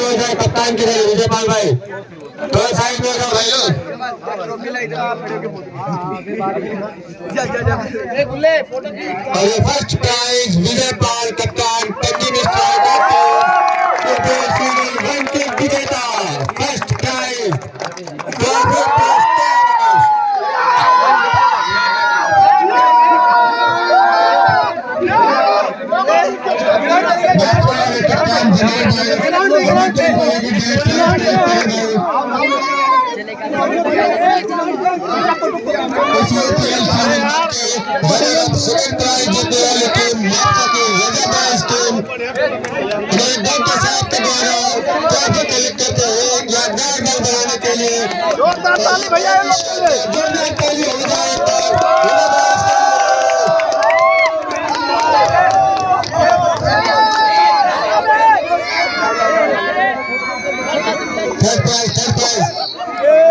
में हो जाए कप्तान की तरह विजयपाल भाई थोड़ा साइड में हो जाओ भाई लोग। और ये फर्स्ट प्राइज विजयपाल कप्तान पंजी मिस्टर विजेता फर्स्ट प्राइज जोरदार ताली भैया जोरदार ताली हो जाए थर्ड प्राइज